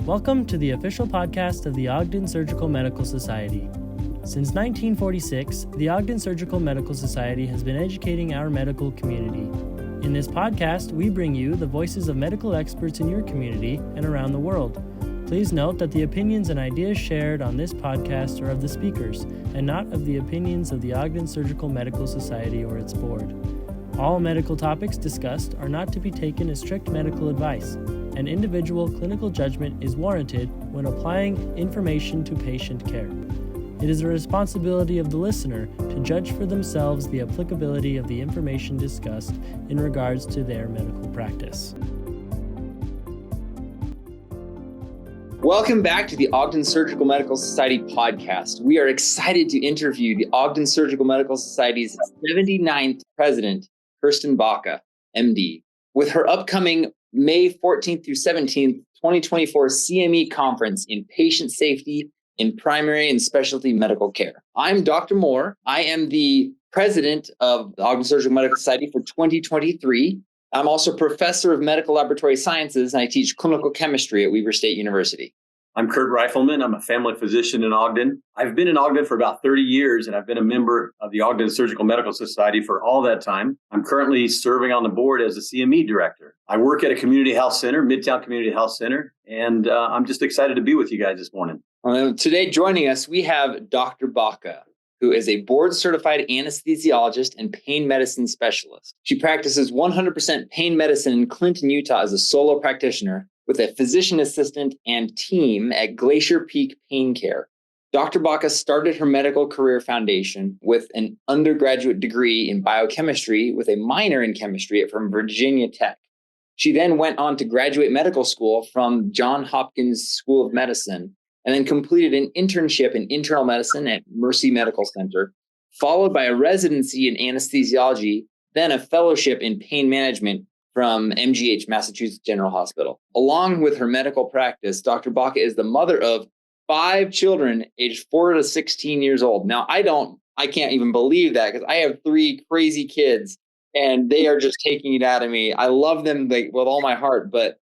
Welcome to the official podcast of the Ogden Surgical Medical Society. Since 1946, the Ogden Surgical Medical Society has been educating our medical community. In this podcast, we bring you the voices of medical experts in your community and around the world. Please note that the opinions and ideas shared on this podcast are of the speakers, and not of the opinions of the Ogden Surgical Medical Society or its board. All medical topics discussed are not to be taken as strict medical advice, and individual clinical judgment is warranted when applying information to patient care. It is the responsibility of the listener to judge for themselves the applicability of the information discussed in regards to their medical practice. Welcome back to the Ogden Surgical Medical Society podcast. We are excited to interview the Ogden Surgical Medical Society's 79th president, Kirsten Baca, MD, with her upcoming May 14th through 17th, 2024 CME conference in patient safety in primary and specialty medical care. I'm Dr. Moore. I am the president of the Ogden Surgical Medical Society for 2023. I'm also professor of medical laboratory sciences, and I teach clinical chemistry at Weber State University. I'm Kurt Reifelman. I'm a family physician in Ogden. I've been in Ogden for about 30 years, and I've been a member of the Ogden Surgical Medical Society for all that time. I'm currently serving on the board as a CME director. I work at a community health center, Midtown Community Health Center, and I'm just excited to be with you guys this morning. Today, joining us, we have Dr. Baca, who is a board-certified anesthesiologist and pain medicine specialist. She practices 100% pain medicine in Clinton, Utah as a solo practitioner with a physician assistant and team at Glacier Peak Pain Care. Dr. Baca started her medical career foundation with an undergraduate degree in biochemistry with a minor in chemistry from Virginia Tech. She then went on to graduate medical school from Johns Hopkins School of Medicine and then completed an internship in internal medicine at Mercy Medical Center, followed by a residency in anesthesiology, then a fellowship in pain management from MGH, Massachusetts General Hospital. Along with her medical practice, Dr. Baca is the mother of 5 children aged 4 to 16 years old. Now, I can't even believe that because I have 3 crazy kids and they are just taking it out of me. I love them with all my heart, but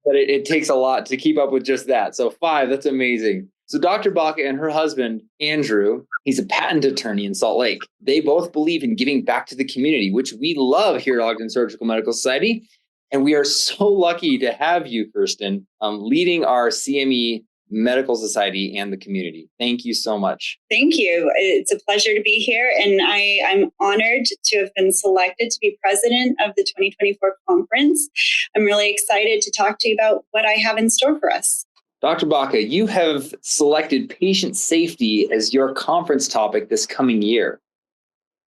it takes a lot to keep up with just that. So 5, that's amazing. So Dr. Baca and her husband, Andrew, he's a patent attorney in Salt Lake. They both believe in giving back to the community, which we love here at Ogden Surgical Medical Society. And we are so lucky to have you, Kirsten, leading our CME Medical Society and the community. Thank you so much. Thank you. It's a pleasure to be here. And I'm honored to have been selected to be president of the 2024 conference. I'm really excited to talk to you about what I have in store for us. Dr. Baca, you have selected patient safety as your conference topic this coming year.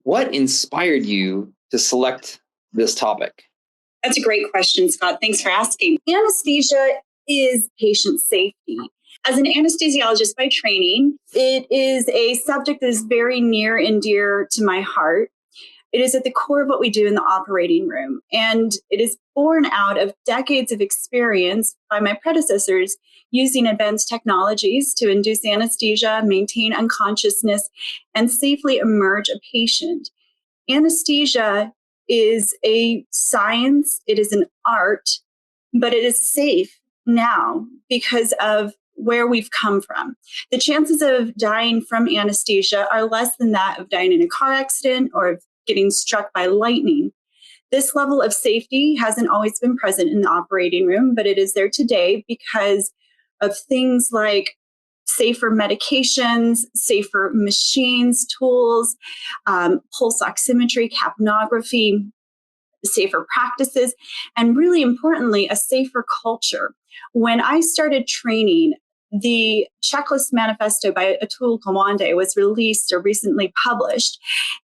What inspired you to select this topic? That's a great question, Scott. Thanks for asking. Anesthesia is patient safety. As an anesthesiologist by training, it is a subject that is very near and dear to my heart. It is at the core of what we do in the operating room, and it is born out of decades of experience by my predecessors using advanced technologies to induce anesthesia, maintain unconsciousness, and safely emerge a patient. Anesthesia is a science, it is an art, but it is safe now because of where we've come from. The chances of dying from anesthesia are less than that of dying in a car accident or of getting struck by lightning. This level of safety hasn't always been present in the operating room, but it is there today because of things like safer medications, safer machines, tools, pulse oximetry, capnography, safer practices, and really importantly, a safer culture. When I started training, the checklist manifesto by Atul Gawande was released or recently published,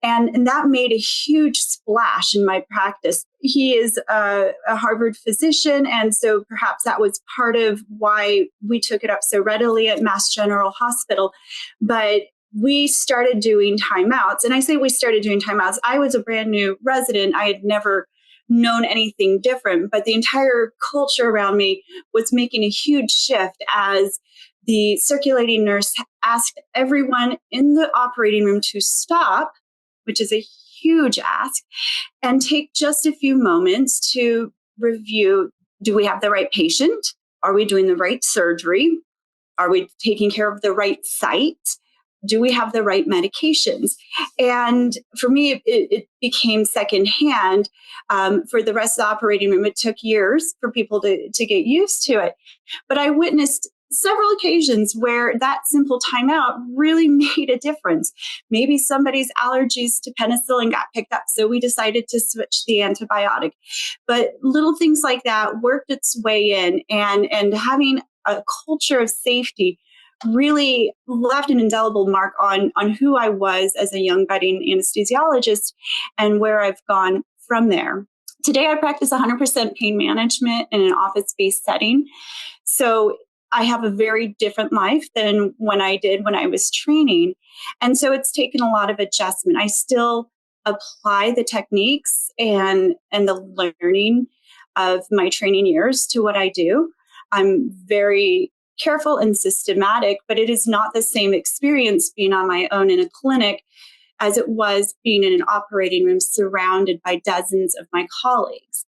and that made a huge splash in my practice. He is a Harvard physician, and so perhaps that was part of why we took it up so readily at Mass General Hospital. But we started doing timeouts, and I say we started doing timeouts. I was a brand new resident. I had never known anything different, but the entire culture around me was making a huge shift as the circulating nurse asked everyone in the operating room to stop, which is a huge ask, and take just a few moments to review, do we have the right patient? Are we doing the right surgery? Are we taking care of the right site? Do we have the right medications? And for me, it became secondhand. For the rest of the operating room, it took years for people to get used to it. But I witnessed several occasions where that simple timeout really made a difference. Maybe somebody's allergies to penicillin got picked up, so we decided to switch the antibiotic. But little things like that worked its way in, and having a culture of safety really left an indelible mark on who I was as a young budding anesthesiologist and where I've gone from there. Today, I practice 100% pain management in an office-based setting. So I have a very different life than when I did when I was training. And so it's taken a lot of adjustment. I still apply the techniques and the learning of my training years to what I do. I'm very careful and systematic, but it is not the same experience being on my own in a clinic as it was being in an operating room surrounded by dozens of my colleagues.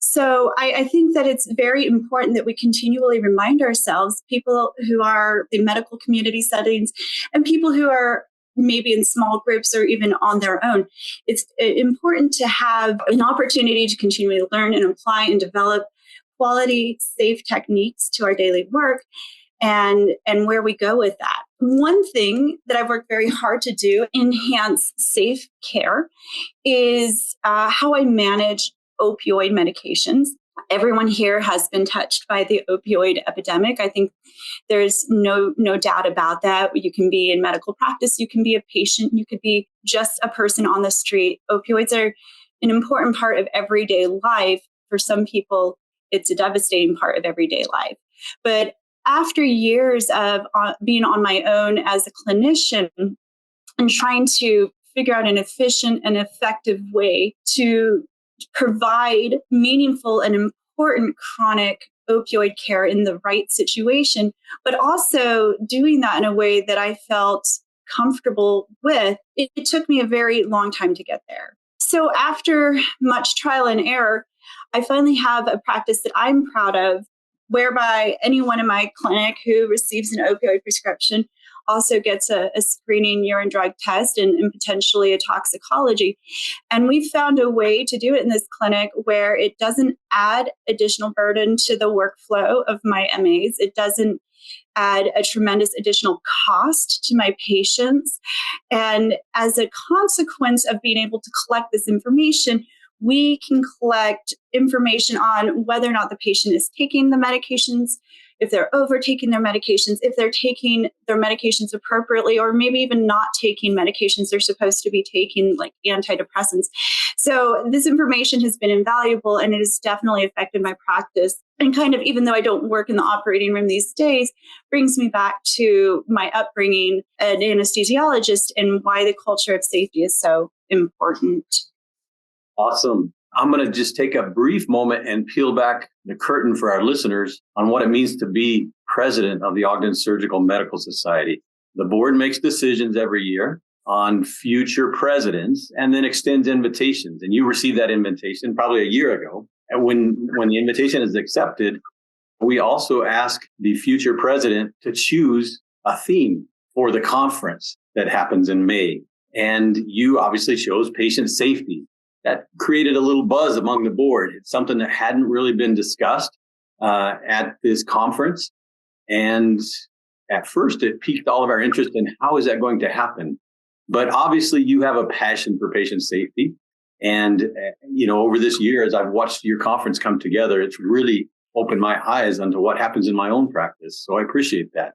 So I think that it's very important that we continually remind ourselves, people who are in medical community settings and people who are maybe in small groups or even on their own, it's important to have an opportunity to continually learn and apply and develop quality, safe techniques to our daily work and where we go with that. One thing that I've worked very hard to do, enhance safe care, is how I manage opioid medications. Everyone here has been touched by the opioid epidemic. I think there's no doubt about that. You can be in medical practice, you can be a patient, you could be just a person on the street. Opioids are an important part of everyday life. For some people, it's a devastating part of everyday life. But after years of being on my own as a clinician and trying to figure out an efficient and effective way to provide meaningful and important chronic opioid care in the right situation, but also doing that in a way that I felt comfortable with, it took me a very long time to get there. So after much trial and error, I finally have a practice that I'm proud of, whereby anyone in my clinic who receives an opioid prescription also gets a screening urine drug test and potentially a toxicology. And we found a way to do it in this clinic where it doesn't add additional burden to the workflow of my MAs. It doesn't add a tremendous additional cost to my patients. And as a consequence of being able to collect this information, we can collect information on whether or not the patient is taking the medications, if they're overtaking their medications, if they're taking their medications appropriately, or maybe even not taking medications they're supposed to be taking, like antidepressants. So this information has been invaluable, and it has definitely affected my practice. And kind of, even though I don't work in the operating room these days, brings me back to my upbringing as an anesthesiologist and why the culture of safety is so important. Awesome. I'm going to just take a brief moment and peel back the curtain for our listeners on what it means to be president of the Ogden Surgical Medical Society. The board makes decisions every year on future presidents and then extends invitations. And you received that invitation probably a year ago. And when the invitation is accepted, we also ask the future president to choose a theme for the conference that happens in May. And you obviously chose patient safety. That created a little buzz among the board. It's something that hadn't really been discussed at this conference. And at first, it piqued all of our interest in how is that going to happen? But obviously, you have a passion for patient safety. And, over this year, as I've watched your conference come together, it's really opened my eyes onto what happens in my own practice. So I appreciate that.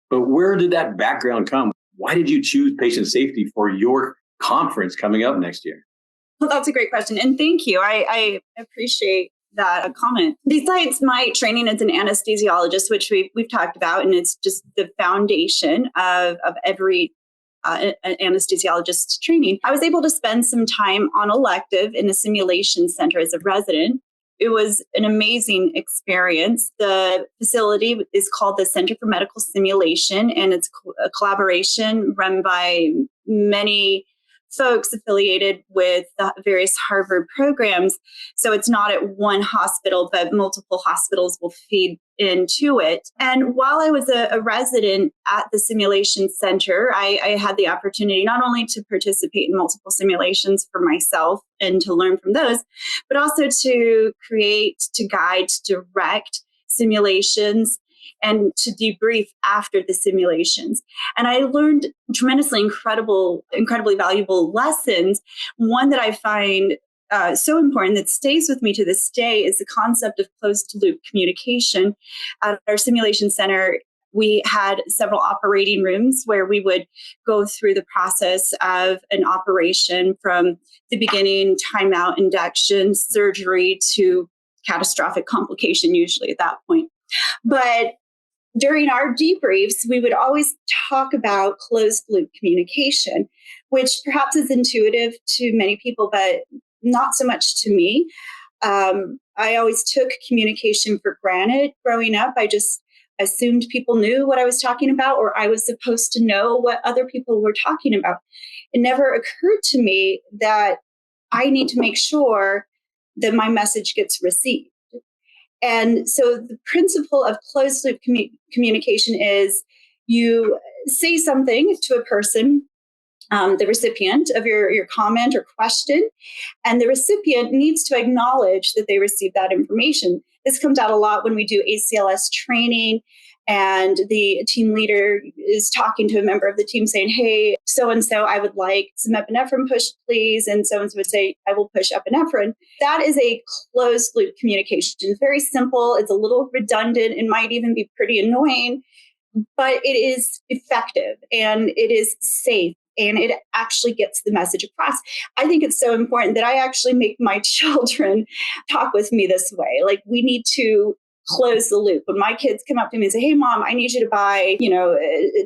But where did that background come? Why did you choose patient safety for your conference coming up next year? Well, that's a great question. And thank you. I appreciate that comment. Besides my training as an anesthesiologist, which we've talked about, and it's just the foundation of every anesthesiologist training, I was able to spend some time on elective in a simulation center as a resident. It was an amazing experience. The facility is called the Center for Medical Simulation, and it's a collaboration run by many folks affiliated with the various Harvard programs. So it's not at one hospital, but multiple hospitals will feed into it. And while I was a resident at the simulation center, I had the opportunity not only to participate in multiple simulations for myself and to learn from those, but also to create, to guide, to direct simulations and to debrief after the simulations. And I learned tremendously incredibly valuable lessons. One that I find so important that stays with me to this day is the concept of closed loop communication. At our simulation center, we had several operating rooms where we would go through the process of an operation from the beginning, timeout, induction, surgery to catastrophic complication, usually at that point. But during our debriefs, we would always talk about closed loop communication, which perhaps is intuitive to many people, but not so much to me. I always took communication for granted growing up. I just assumed people knew what I was talking about, or I was supposed to know what other people were talking about. It never occurred to me that I need to make sure that my message gets received. And so the principle of closed loop communication is you say something to a person, the recipient of your comment or question, and the recipient needs to acknowledge that they received that information. This comes out a lot when we do ACLS training and the team leader is talking to a member of the team saying, hey, so-and-so, I would like some epinephrine pushed, please. And so-and-so would say, I will push epinephrine. That is a closed loop communication. It's very simple. It's a little redundant. It might even be pretty annoying, but it is effective and it is safe. And it actually gets the message across. I think it's so important that I actually make my children talk with me this way. Like, we need to close the loop. When my kids come up to me and say, hey, Mom, I need you to buy,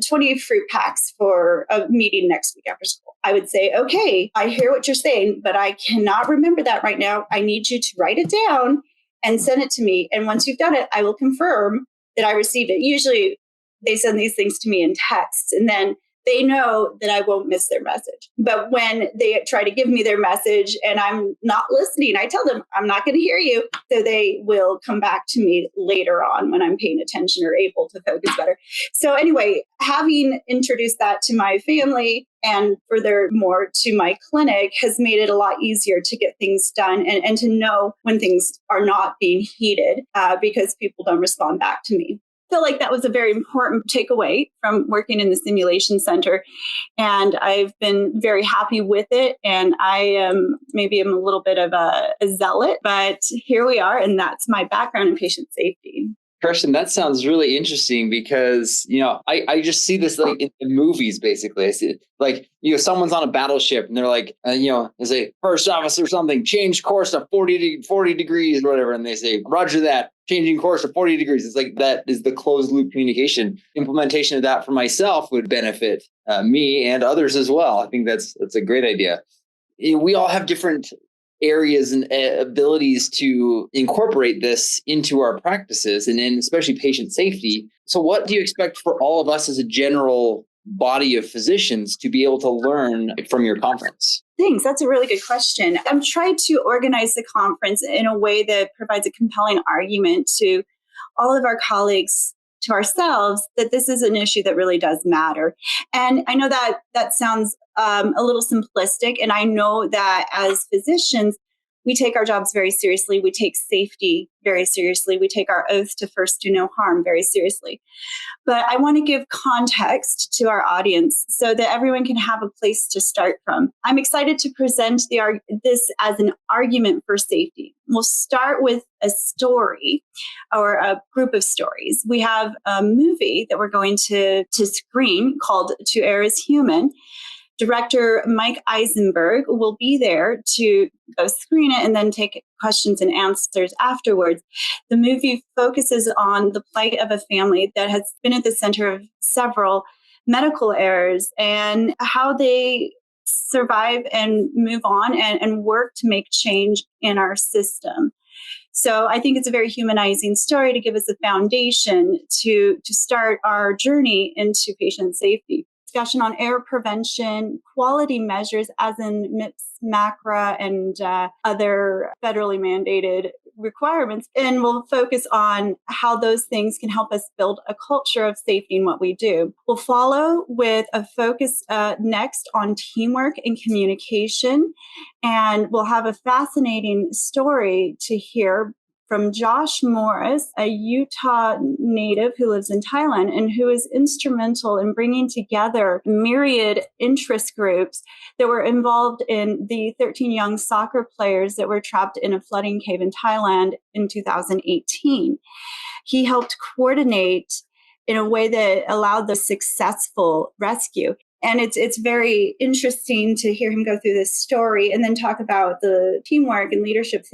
20 fruit packs for a meeting next week after school. I would say, okay, I hear what you're saying, but I cannot remember that right now. I need you to write it down and send it to me. And once you've done it, I will confirm that I received it. Usually they send these things to me in text, and then they know that I won't miss their message. But when they try to give me their message and I'm not listening, I tell them, I'm not going to hear you. So they will come back to me later on when I'm paying attention or able to focus better. So anyway, having introduced that to my family and furthermore to my clinic has made it a lot easier to get things done and to know when things are not being heeded because people don't respond back to me. I feel like that was a very important takeaway from working in the simulation center. And I've been very happy with it. And I'm a little bit of a zealot, but here we are. And that's my background in patient safety. Kirsten, that sounds really interesting because, I just see this like in movies, basically. I see it, like, someone's on a battleship and they're like, they say, first officer something, change course to 40 degrees or whatever. And they say, roger that, changing course to 40 degrees. It's like, that is the closed loop communication. Implementation of that for myself would benefit me and others as well. I think that's a great idea. We all have different areas and abilities to incorporate this into our practices and especially patient safety. So what do you expect for all of us as a general body of physicians to be able to learn from your conference? Thanks. That's a really good question. I'm trying to organize the conference in a way that provides a compelling argument to all of our colleagues, to ourselves, that this is an issue that really does matter. And I know that sounds a little simplistic. And I know that as physicians, we take our jobs very seriously. We take safety very seriously. We take our oath to first do no harm very seriously. But I want to give context to our audience so that everyone can have a place to start from. I'm excited to present this as an argument for safety. We'll start with a story or a group of stories. We have a movie that we're going to screen called To Err is Human. Director Mike Eisenberg will be there to go screen it and then take questions and answers afterwards. The movie focuses on the plight of a family that has been at the center of several medical errors and how they survive and move on and work to make change in our system. So I think it's a very humanizing story to give us a foundation to start our journey into patient safety. discussion on error prevention, quality measures, as in MIPS, MACRA, and other federally mandated requirements. And we'll focus on how those things can help us build a culture of safety in what we do. We'll follow with a focus next on teamwork and communication. And we'll have a fascinating story to hear from Josh Morris, a Utah native who lives in Thailand and who is instrumental in bringing together myriad interest groups that were involved in the 13 young soccer players that were trapped in a flooding cave in Thailand in 2018. He helped coordinate in a way that allowed the successful rescue. And it's very interesting to hear him go through this story and then talk about the teamwork and leadership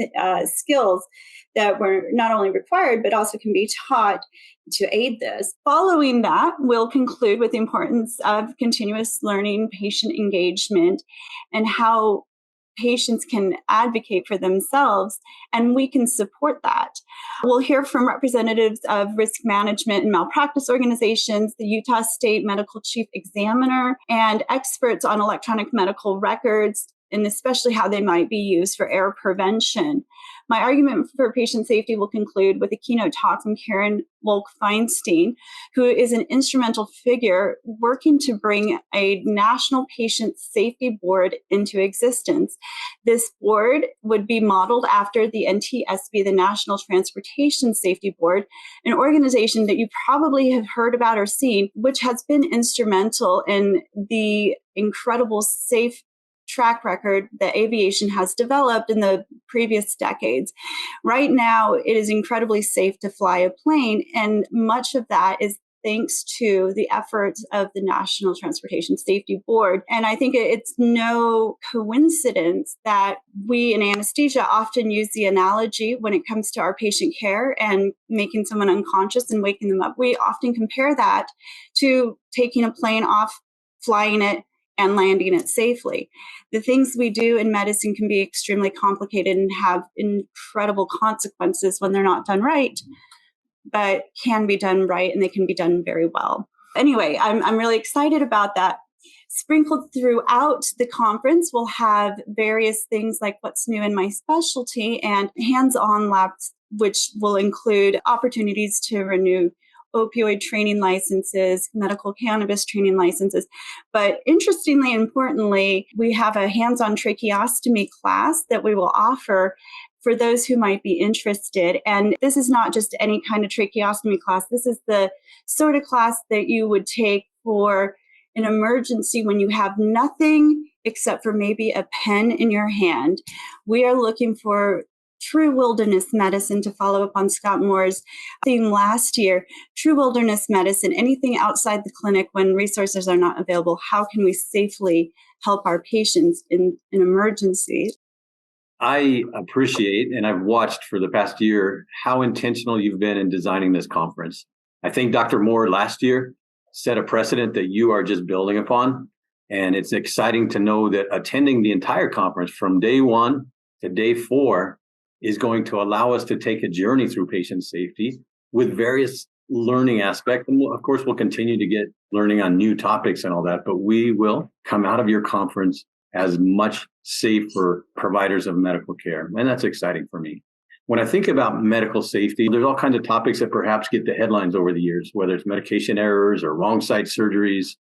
skills that were not only required, but also can be taught to aid this. Following that, we'll conclude with the importance of continuous learning, patient engagement, and how patients can advocate for themselves, and we can support that. We'll hear from representatives of risk management and malpractice organizations, the Utah State Medical Chief Examiner, and experts on electronic medical records, and especially how they might be used for error prevention. My argument for patient safety will conclude with a keynote talk from Karen Wolk-Feinstein, who is an instrumental figure working to bring a national patient safety board into existence. This board would be modeled after the NTSB, the National Transportation Safety Board, an organization that you probably have heard about or seen, which has been instrumental in the incredible safe track record that aviation has developed in the previous decades. Right now, it is incredibly safe to fly a plane, and much of that is thanks to the efforts of the National Transportation Safety Board. And I think it's no coincidence that we in anesthesia often use the analogy when it comes to our patient care and making someone unconscious and waking them up. We often compare that to taking a plane off, flying it, and landing it safely. The things we do in medicine can be extremely complicated and have incredible consequences when they're not done right, but can be done right, and they can be done very well. Anyway, I'm really excited about that. Sprinkled throughout the conference, we'll have various things like what's new in my specialty and hands-on labs, which will include opportunities to renew opioid training licenses, medical cannabis training licenses. But interestingly, importantly, we have a hands-on tracheostomy class that we will offer for those who might be interested. And this is not just any kind of tracheostomy class. This is the sort of class that you would take for an emergency when you have nothing except for maybe a pen in your hand. We are looking for true wilderness medicine, to follow up on Scott Moore's theme last year. True wilderness medicine, anything outside the clinic when resources are not available. How can we safely help our patients in an emergency? I appreciate, and I've watched for the past year, how intentional you've been in designing this conference. I think Dr. Moore last year set a precedent that you are just building upon. And it's exciting to know that attending the entire conference from day 1 to day 4 is going to allow us to take a journey through patient safety with various learning aspects. And of course, we'll continue to get learning on new topics and all that, but we will come out of your conference as much safer providers of medical care. And that's exciting for me. When I think about medical safety, there's all kinds of topics that perhaps get the headlines over the years, whether it's medication errors or wrong site surgeries,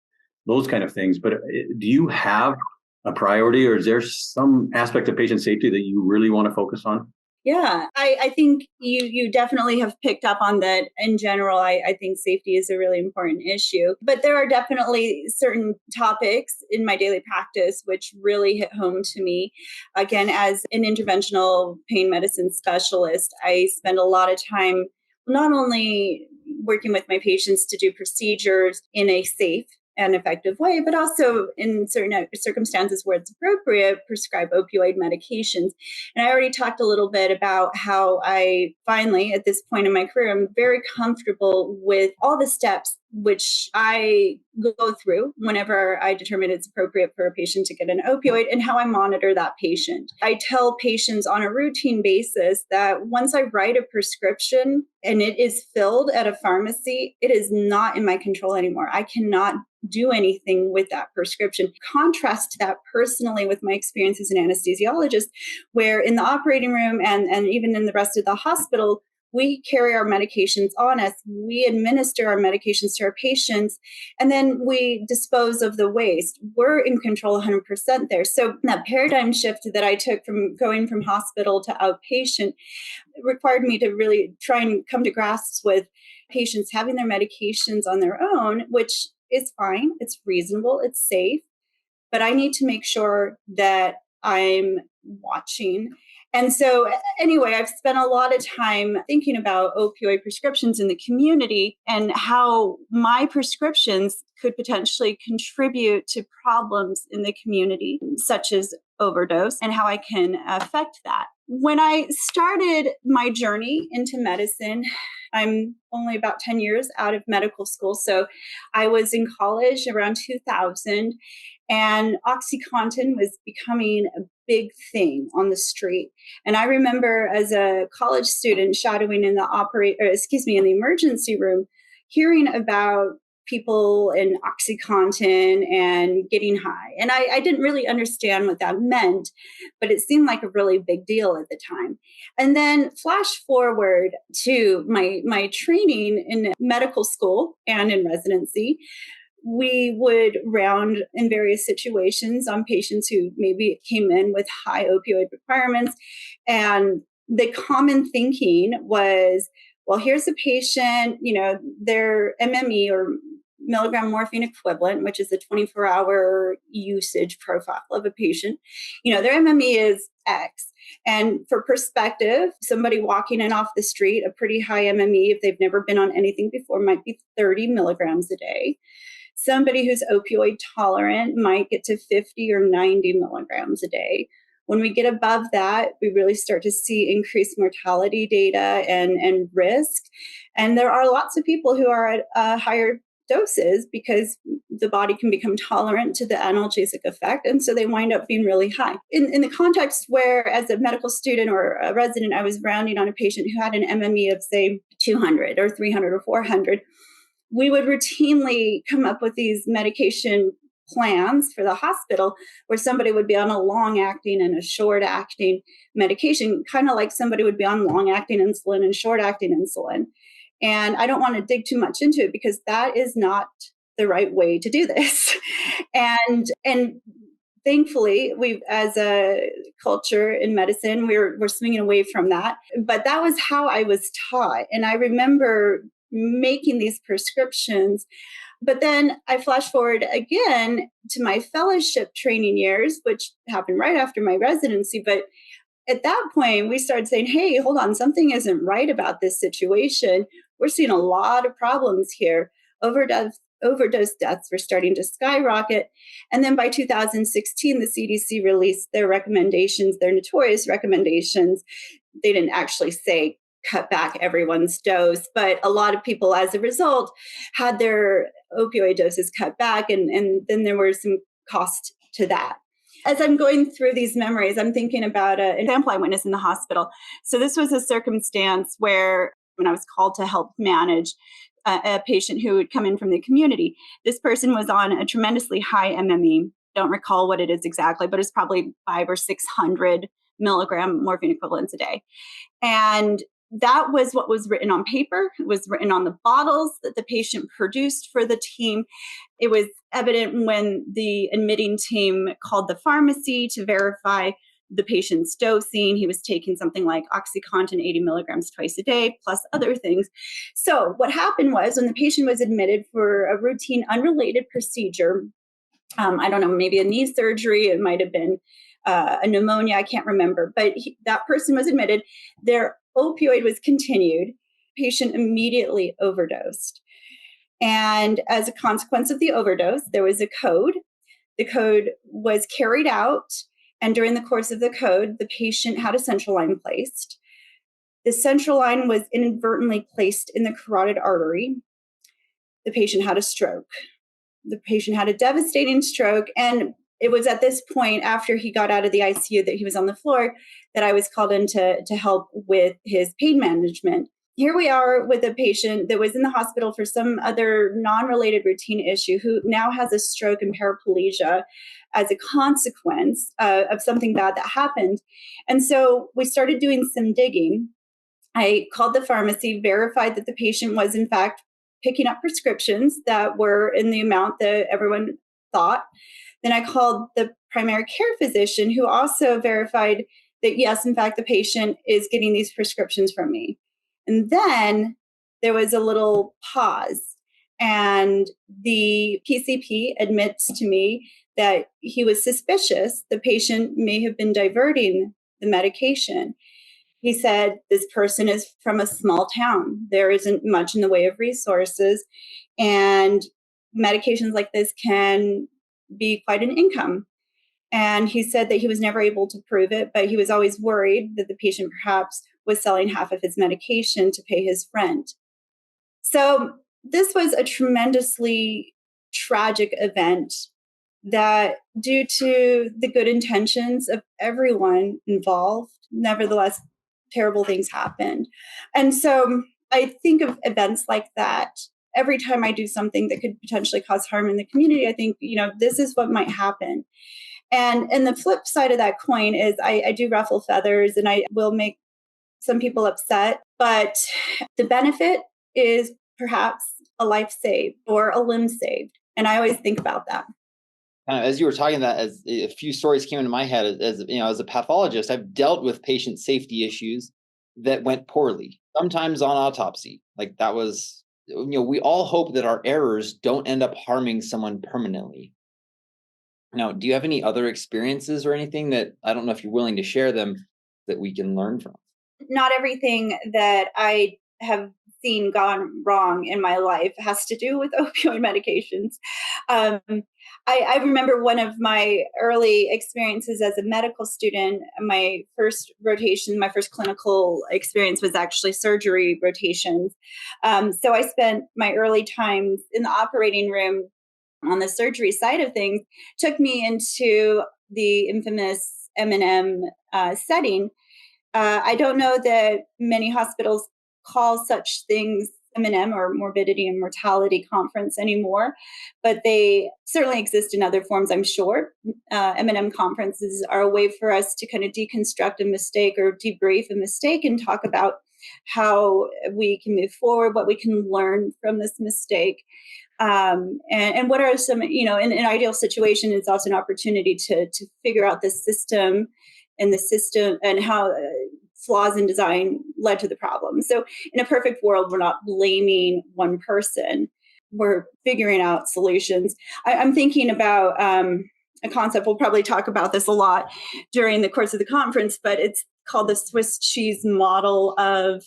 those kind of things. But do you have a priority, or is there some aspect of patient safety that you really want to focus on? Yeah, I think you definitely have picked up on that. In general, I think safety is a really important issue. But there are definitely certain topics in my daily practice which really hit home to me. Again, as an interventional pain medicine specialist, I spend a lot of time not only working with my patients to do procedures in a safe and effective way, but also in certain circumstances where it's appropriate, prescribe opioid medications. And I already talked a little bit about how I finally, at this point in my career, I'm very comfortable with all the steps which I go through whenever I determine it's appropriate for a patient to get an opioid, and how I monitor that patient. I tell patients on a routine basis that once I write a prescription and it is filled at a pharmacy, it is not in my control anymore. I cannot do anything with that prescription. Contrast that personally with my experience as an anesthesiologist, where in the operating room and even in the rest of the hospital, we carry our medications on us. We administer our medications to our patients, and then we dispose of the waste. We're in control 100% there. So that paradigm shift that I took from going from hospital to outpatient required me to really try and come to grasp with patients having their medications on their own, which is fine. It's reasonable. It's safe. But I need to make sure that I'm watching. And so anyway, I've spent a lot of time thinking about opioid prescriptions in the community and how my prescriptions could potentially contribute to problems in the community, such as overdose, and how I can affect that. When I started my journey into medicine, I'm only about 10 years out of medical school. So I was in college around 2000, and OxyContin was becoming a big thing on the street. And I remember as a college student shadowing in in the emergency room, hearing about people in OxyContin and getting high. And I didn't really understand what that meant, but it seemed like a really big deal at the time. And then flash forward to my training in medical school and in residency. We would round in various situations on patients who maybe came in with high opioid requirements. And the common thinking was, well, here's a patient, their MME or milligram morphine equivalent, which is the 24-hour usage profile of a patient. Their MME is X. And for perspective, somebody walking in off the street, a pretty high MME, if they've never been on anything before, might be 30 milligrams a day. Somebody who's opioid tolerant might get to 50 or 90 milligrams a day. When we get above that, we really start to see increased mortality data and risk. And there are lots of people who are at higher doses because the body can become tolerant to the analgesic effect. And so they wind up being really high. In the context where, as a medical student or a resident, I was rounding on a patient who had an MME of, say, 200 or 300 or 400, we would routinely come up with these medication plans for the hospital where somebody would be on a long-acting and a short-acting medication, kind of like somebody would be on long-acting insulin and short-acting insulin. And I don't want to dig too much into it because that is not the right way to do this. And thankfully, we've, as a culture in medicine, we're swinging away from that. But that was how I was taught. And I remember making these prescriptions. But then I flash forward again to my fellowship training years, which happened right after my residency. But at that point, we started saying, hey, hold on, something isn't right about this situation. We're seeing a lot of problems here. Overdose deaths were starting to skyrocket. And then by 2016, the CDC released their recommendations, their notorious recommendations. They didn't actually say cut back everyone's dose, but a lot of people, as a result, had their opioid doses cut back, and then there were some cost to that. As I'm going through these memories, I'm thinking about an example I witnessed in the hospital. So this was a circumstance where, when I was called to help manage a patient who would come in from the community, this person was on a tremendously high MME. Don't recall what it is exactly, but it's probably 500 or 600 milligram morphine equivalents a day. And that was what was written on paper. It was written on the bottles that the patient produced for the team. It was evident when the admitting team called the pharmacy to verify the patient's dosing. He was taking something like OxyContin 80 milligrams twice a day, plus other things. So what happened was, when the patient was admitted for a routine unrelated procedure, I don't know, maybe a knee surgery, it might have been a pneumonia, I can't remember, but that person was admitted. Their opioid was continued. Patient immediately overdosed. And as a consequence of the overdose, there was a code. The code was carried out. And during the course of the code, the patient had a central line placed. The central line was inadvertently placed in the carotid artery. the patient had a stroke. The patient had a devastating stroke. And it was at this point, after he got out of the ICU, that he was on the floor, that I was called in to help with his pain management. Here we are with a patient that was in the hospital for some other non-related routine issue who now has a stroke and paraplegia as a consequence of something bad that happened. And so we started doing some digging. I called the pharmacy, verified that the patient was in fact picking up prescriptions that were in the amount that everyone thought. Then I called the primary care physician, who also verified that, yes, in fact, the patient is getting these prescriptions from me. And then there was a little pause, and the PCP admits to me that he was suspicious the patient may have been diverting the medication. He said, this person is from a small town. There isn't much in the way of resources, and medications like this can be quite an income. And he said that he was never able to prove it, but he was always worried that the patient perhaps was selling half of his medication to pay his rent. So this was a tremendously tragic event that, due to the good intentions of everyone involved, nevertheless, terrible things happened. And so I think of events like that every time I do something that could potentially cause harm in the community. I think, this is what might happen. And the flip side of that coin is I do ruffle feathers, and I will make some people upset, but the benefit is perhaps a life saved or a limb saved. And I always think about that. As you were talking that, as a few stories came into my head, as a pathologist, I've dealt with patient safety issues that went poorly, sometimes on autopsy. Like that was, we all hope that our errors don't end up harming someone permanently. Now, do you have any other experiences or anything that, I don't know if you're willing to share them, that we can learn from? Not everything that I have seen gone wrong in my life has to do with opioid medications. I remember one of my early experiences as a medical student. My first rotation, my first clinical experience was actually surgery rotations. So I spent my early times in the operating room on the surgery side of things, took me into the infamous M&M setting. I don't know that many hospitals call such things M&M, or Morbidity and Mortality Conference, anymore, but they certainly exist in other forms, I'm sure. M&M conferences are a way for us to kind of deconstruct a mistake or debrief a mistake and talk about how we can move forward, what we can learn from this mistake. And what are some, in an ideal situation, it's also an opportunity to figure out the system and how flaws in design led to the problem. So in a perfect world, we're not blaming one person. We're figuring out solutions. I'm thinking about a concept. We'll probably talk about this a lot during the course of the conference, but it's called the Swiss cheese model of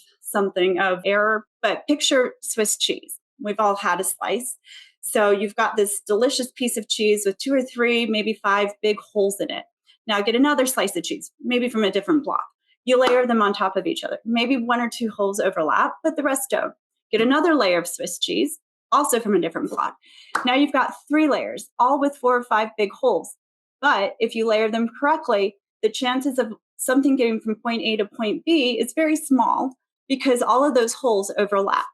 error. But picture Swiss cheese. We've all had a slice. So you've got this delicious piece of cheese with 2 or 3, maybe 5 big holes in it. Now get another slice of cheese, maybe from a different block. You layer them on top of each other. Maybe 1 or 2 holes overlap, but the rest don't. Get another layer of Swiss cheese, also from a different block. Now you've got 3 layers, all with 4 or 5 big holes. But if you layer them correctly, the chances of something getting from point A to point B is very small because all of those holes overlap.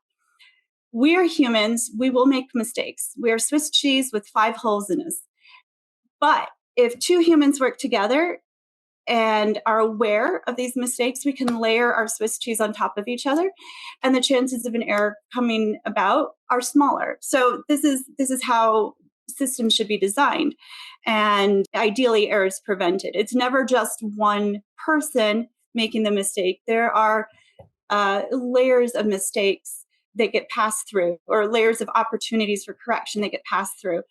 We are humans. We will make mistakes. We are Swiss cheese with 5 holes in us. But if 2 humans work together and are aware of these mistakes, we can layer our Swiss cheese on top of each other, and the chances of an error coming about are smaller. So this is how systems should be designed, and ideally errors prevented. It's never just one person making the mistake. There are layers of mistakes that get passed through, or layers of opportunities for correction that get passed through.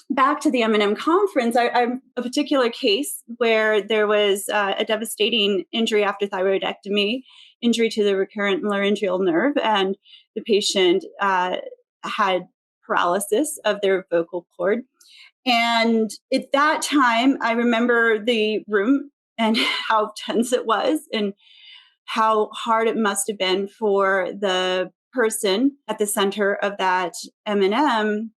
Back to the M&M conference, I'm a particular case where there was a devastating injury after thyroidectomy, injury to the recurrent laryngeal nerve, and the patient had paralysis of their vocal cord. And at that time, I remember the room and how tense it was and how hard it must have been for the person at the center of that M&M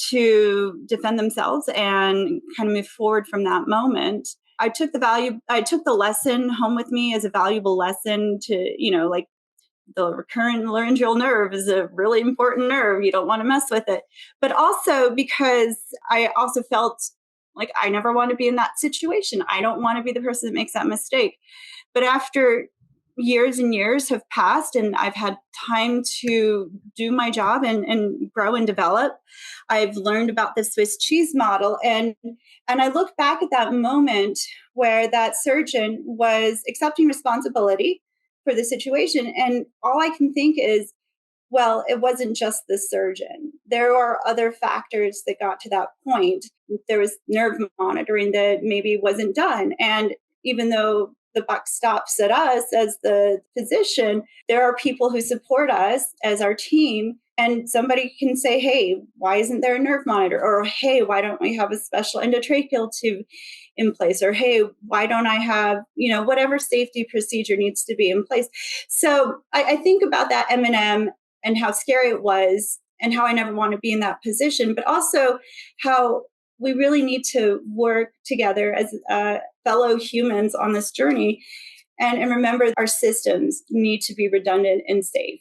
to defend themselves and kind of move forward from that moment. I took the lesson home with me as a valuable lesson to, like the recurrent laryngeal nerve is a really important nerve. You don't want to mess with it. But also because I also felt like I never want to be in that situation. I don't want to be the person that makes that mistake. But after years and years have passed and I've had time to do my job and grow and develop, I've learned about the Swiss cheese model. And I look back at that moment where that surgeon was accepting responsibility for the situation. And all I can think is, well, it wasn't just the surgeon. There are other factors that got to that point. There was nerve monitoring that maybe wasn't done. And even though the buck stops at us as the physician, there are people who support us as our team. And somebody can say, hey, why isn't there a nerve monitor? Or, hey, why don't we have a special endotracheal tube in place? Or, hey, why don't I have, whatever safety procedure needs to be in place? So I think about that M&M and how scary it was and how I never want to be in that position, but also how we really need to work together as fellow humans on this journey and remember our systems need to be redundant and safe.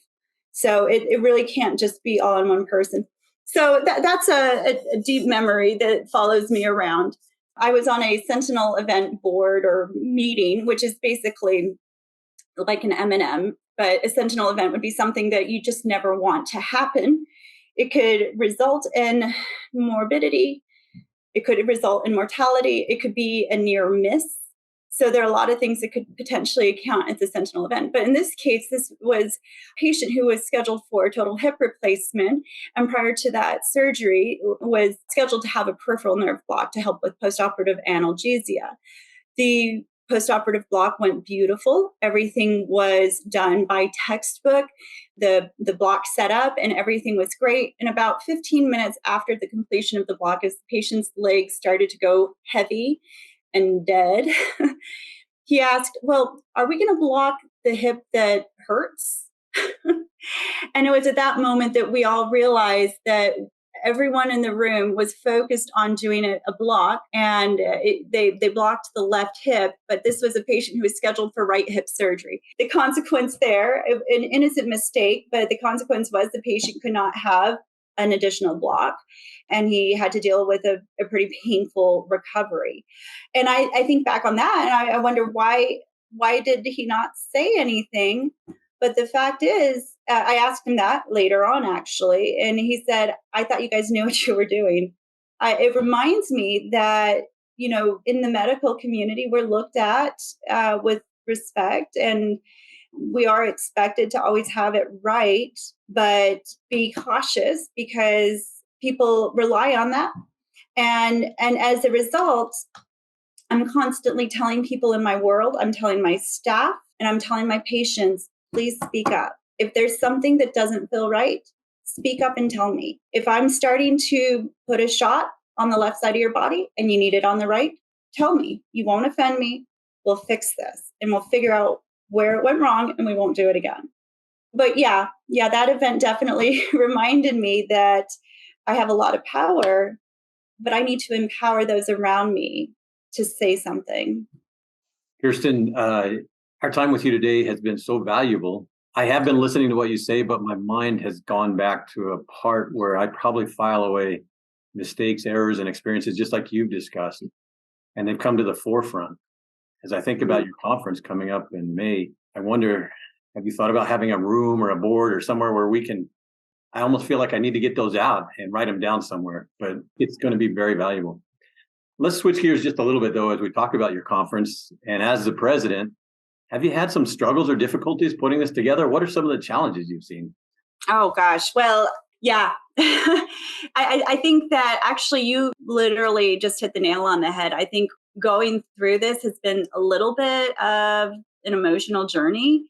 So it really can't just be all on one person. So that's a deep memory that follows me around. I was on a Sentinel event board or meeting, which is basically like an M&M, but a Sentinel event would be something that you just never want to happen. It could result in morbidity. It could result in mortality. It could be a near miss. So there are a lot of things that could potentially count as a Sentinel event. But in this case, this was a patient who was scheduled for a total hip replacement. And prior to that surgery was scheduled to have a peripheral nerve block to help with postoperative analgesia. The postoperative block went beautiful. Everything was done by textbook. The block set up and everything was great. And about 15 minutes after the completion of the block, as the patient's legs started to go heavy and dead, he asked, well, are we going to block the hip that hurts? And it was at that moment that we all realized that everyone in the room was focused on doing a block, and they blocked the left hip, but this was a patient who was scheduled for right hip surgery. The consequence there, an innocent mistake, but the consequence was the patient could not have an additional block, and he had to deal with a pretty painful recovery. And I think back on that, and I wonder why did he not say anything? But the fact is, I asked him that later on, actually, and he said, I thought you guys knew what you were doing. It reminds me that, in the medical community, we're looked at with respect, and we are expected to always have it right, but be cautious because people rely on that. And as a result, I'm constantly telling people in my world, I'm telling my staff, and I'm telling my patients, please speak up. If there's something that doesn't feel right, speak up and tell me. If I'm starting to put a shot on the left side of your body and you need it on the right, tell me. You won't offend me. We'll fix this and we'll figure out where it went wrong and we won't do it again. But yeah, that event definitely reminded me that I have a lot of power, but I need to empower those around me to say something. Kirsten, our time with you today has been so valuable. I have been listening to what you say, but my mind has gone back to a part where I probably file away mistakes, errors, and experiences just like you've discussed. And they've come to the forefront. As I think about your conference coming up in May, I wonder, have you thought about having a room or a board or somewhere where I almost feel like I need to get those out and write them down somewhere, but it's going to be very valuable. Let's switch gears just a little bit, though, as we talk about your conference. And as the president, have you had some struggles or difficulties putting this together? What are some of the challenges you've seen? Oh, gosh. Well, yeah. I think that actually you literally just hit the nail on the head. I think going through this has been a little bit of an emotional journey.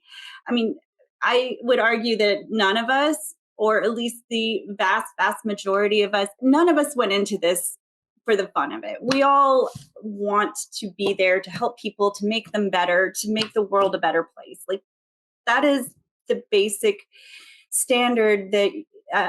I mean, I would argue that none of us, or at least the vast, vast majority of us, none of us went into this for the fun of it. We all want to be there to help people, to make them better, to make the world a better place. Like that is the basic standard that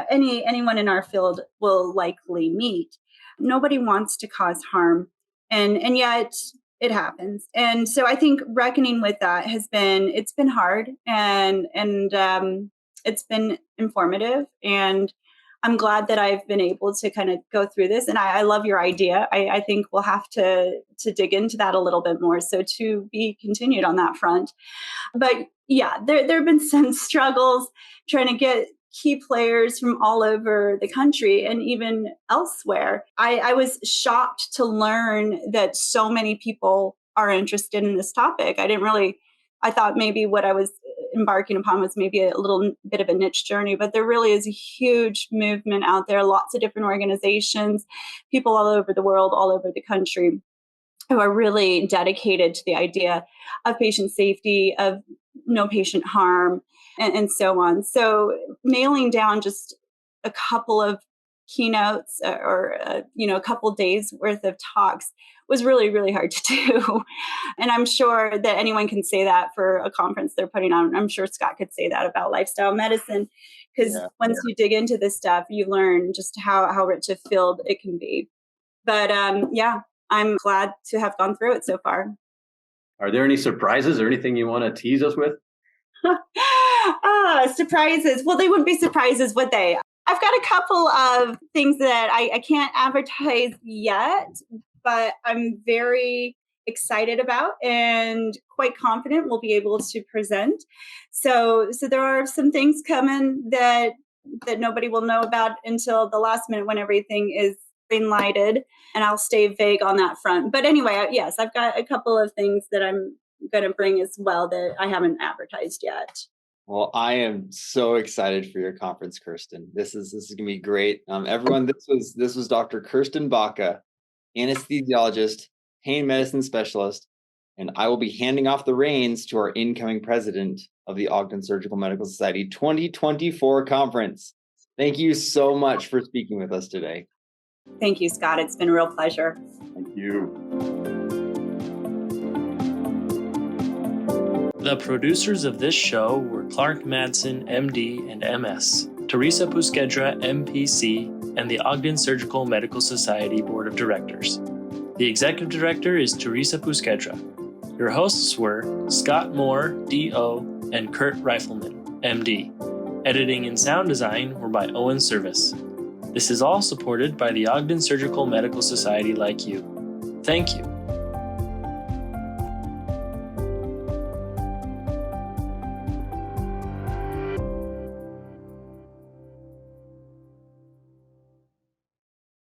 anyone in our field will likely meet. Nobody wants to cause harm, and yet it happens. And so I think reckoning with that it's been hard, and it's been informative, and I'm glad that I've been able to kind of go through this. And I love your idea. I think we'll have to dig into that a little bit more. So to be continued on that front. But yeah, there have been some struggles trying to get key players from all over the country and even elsewhere. I was shocked to learn that so many people are interested in this topic. I thought maybe what I was embarking upon was maybe a little bit of a niche journey, but there really is a huge movement out there, lots of different organizations, people all over the world, all over the country, who are really dedicated to the idea of patient safety, of no patient harm, and so on. So nailing down just a couple of keynotes or a couple days worth of talks was really, really hard to do. And I'm sure that anyone can say that for a conference they're putting on. I'm sure Scott could say that about lifestyle medicine, because once you dig into this stuff, you learn just how rich a field it can be. But I'm glad to have gone through it so far. Are there any surprises or anything you want to tease us with? Surprises. Well, they wouldn't be surprises, would they? I've got a couple of things that I can't advertise yet, but I'm very excited about and quite confident we'll be able to present. So there are some things coming that nobody will know about until the last minute when everything is green lighted, and I'll stay vague on that front. But anyway, yes, I've got a couple of things that I'm going to bring as well that I haven't advertised yet. Well, I am so excited for your conference, Kirsten. This is going to be great. Everyone, this was Dr. Kirsten Baca, anesthesiologist, pain medicine specialist, and I will be handing off the reins to our incoming president of the Ogden Surgical Medical Society 2024 conference. Thank you so much for speaking with us today. Thank you, Scott. It's been a real pleasure. Thank you. The producers of this show were Clark Madsen, MD and MS, Teresa Puskedra, MPC, and the Ogden Surgical Medical Society Board of Directors. The executive director is Teresa Puskedra. Your hosts were Scott Moore, DO, and Kurt Rifleman, MD. Editing and sound design were by Owen Service. This is all supported by the Ogden Surgical Medical Society like you. Thank you.